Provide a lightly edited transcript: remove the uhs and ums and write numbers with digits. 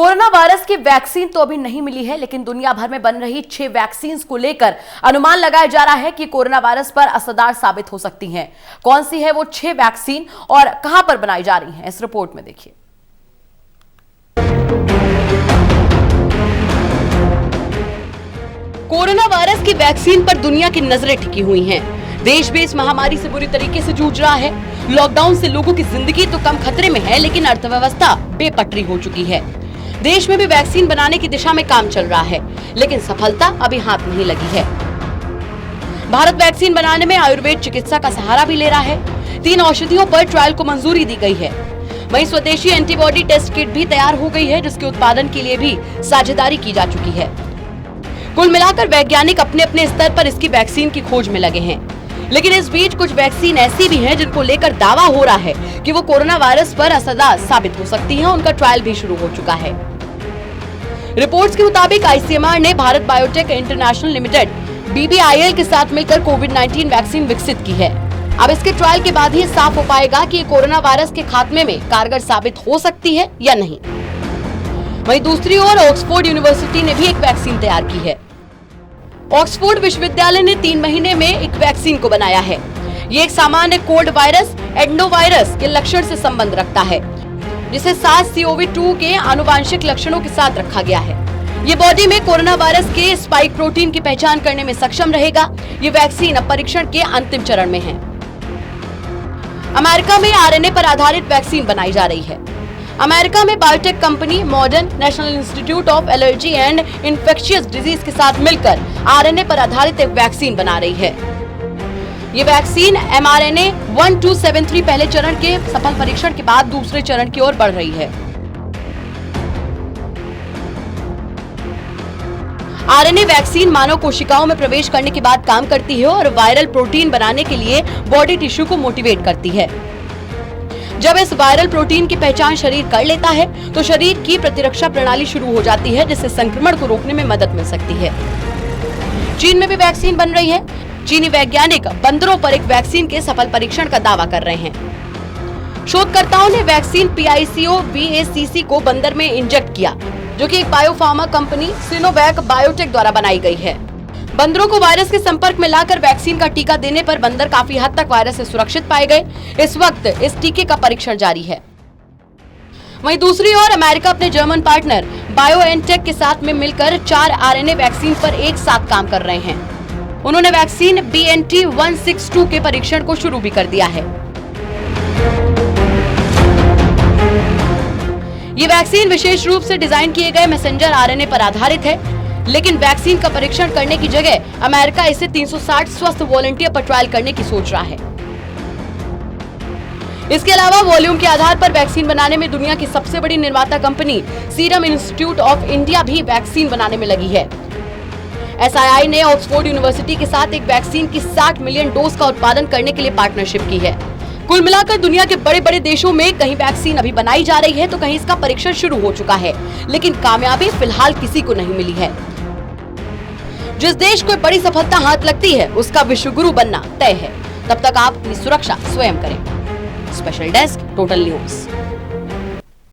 Corona virus की vaccine तो अभी नहीं मिली है, लेकिन दुनिया भर में बन रही 6 वैक्सीन को लेकर अनुमान लगाया जा रहा है कि कोरोना वायरस पर असरदार साबित हो सकती हैं। कौन सी है वो 6 वैक्सीन और कहां पर बनाई जा रही हैं, इस रिपोर्ट में देखिए। कोरोना वायरस की वैक्सीन पर दुनिया की नजरें टिकी हुई हैं। देश भी इस महामारी से बुरी तरीके से जूझ रहा है। लॉकडाउन से लोगों की जिंदगी तो कम खतरे में है, लेकिन अर्थव्यवस्था बेपटरी हो चुकी है। देश में भी वैक्सीन बनाने की दिशा में काम चल रहा है, लेकिन सफलता अभी हाथ नहीं लगी है। भारत वैक्सीन बनाने में आयुर्वेद चिकित्सा का सहारा भी ले रहा है। 3 औषधियों पर ट्रायल को मंजूरी दी गई है। वहीं स्वदेशी एंटीबॉडी टेस्ट किट भी तैयार हो गई है, जिसके उत्पादन के लिए भी साझेदारी की जा चुकी है। कुल मिलाकर वैज्ञानिक अपने अपने स्तर पर इसकी वैक्सीन की खोज में लगे हैं। लेकिन इस बीच कुछ वैक्सीन ऐसी भी हैं जिनको लेकर दावा हो रहा है कि वो कोरोना वायरस पर असरदार साबित हो सकती हैं। उनका ट्रायल भी शुरू हो चुका है। रिपोर्ट्स के मुताबिक आईसीएमआर ने Bharat biotech international limited BBIL के साथ मिलकर कोविड-19 वैक्सीन विकसित की है। अब इसके ट्रायल के बाद ही साफ हो पाएगा कि ये कोरोना वायरस के खात्मे में कारगर साबित हो सकती है या नहीं। वहीं दूसरी ओर ऑक्सफोर्ड यूनिवर्सिटी ने भी एक वैक्सीन तैयार की है। ऑक्सफोर्ड विश्वविद्यालय ने 3 महीने में एक वैक्सीन को बनाया है। ये एक सामान्य कोल्ड वायरस एडनोवायरस के लक्षण से संबंध रखता है, जिसे SARS-CoV-2 के आनुवांशिक लक्षणों के साथ रखा गया है। ये बॉडी में कोरोना वायरस के स्पाइक प्रोटीन की पहचान करने में सक्षम रहेगा। ये वैक्सीन अब परीक्षण के अंतिम चरण में है। अमेरिका में RNA पर आधारित वैक्सीन बनाई जा रही है। अमेरिका में biotech company modern national institute of allergy and infectious disease के साथ मिलकर RNA पर आधारित एक वैक्सीन बना रही है। ये वैक्सीन mRNA 1273 पहले चरण के सफल परीक्षण के बाद दूसरे चरण की ओर बढ़ रही है। RNA वैक्सीन मानव कोशिकाओं में प्रवेश करने के बाद काम करती है और वायरल प्रोटीन बनाने के लिए बॉडी टिश्यू को मोटिवेट करती है। जब इस वायरल प्रोटीन की पहचान शरीर कर लेता है तो शरीर की प्रतिरक्षा प्रणाली शुरू हो जाती है, जिससे संक्रमण को रोकने में मदद मिल सकती है। चीन में भी वैक्सीन बन रही है। चीनी वैज्ञानिक बंदरों पर एक वैक्सीन के सफल परीक्षण का दावा कर रहे हैं। शोधकर्ताओं ने वैक्सीन PICO-VACC को बंदर में इंजेक्ट किया, जो कि एक बायोफार्मा कंपनी सिनोवैक बायोटेक द्वारा बनाई गई है। बंदरों को वायरस के संपर्क में लाकर वैक्सीन का टीका देने पर बंदर काफी हद तक वायरस से सुरक्षित पाए गए। इस वक्त इस टीके का परीक्षण जारी है। वहीं दूसरी ओर अमेरिका अपने जर्मन पार्टनर BioNTech के साथ में मिलकर 4 RNA वैक्सीन पर एक साथ काम कर रहे हैं। उन्होंने वैक्सीन BNT162 के परीक्षण को शुरू भी कर दिया है। ये वैक्सीन विशेष रूप से डिजाइन किए गए मैसेंजर RNA पर आधारित है, लेकिन वैक्सीन का परीक्षण करने की जगह अमेरिका इसे 360 स्वस्थ वॉलंटियर पर ट्रायल करने की सोच रहा है। इसके अलावा वॉल्यूम के आधार पर वैक्सीन बनाने में दुनिया की सबसे बड़ी निर्माता company serum institute of India भी वैक्सीन बनाने में लगी है। SII ने ऑक्सफोर्ड यूनिवर्सिटी के साथ एक वैक्सीन की 60 मिलियन डोज का उत्पादन करने के लिए पार्टनरशिप की है। कुल मिलाकर दुनिया के बड़े बड़े देशों में कहीं वैक्सीन अभी बनाई जा रही है तो कहीं इसका परीक्षण शुरू हो चुका है, लेकिन कामयाबी फिलहाल किसी को नहीं मिली है। जिस देश को बड़ी सफलता हाथ लगती है उसका विश्वगुरु बनना तय है। तब तक आप अपनी सुरक्षा स्वयं करें। Special desk, total news.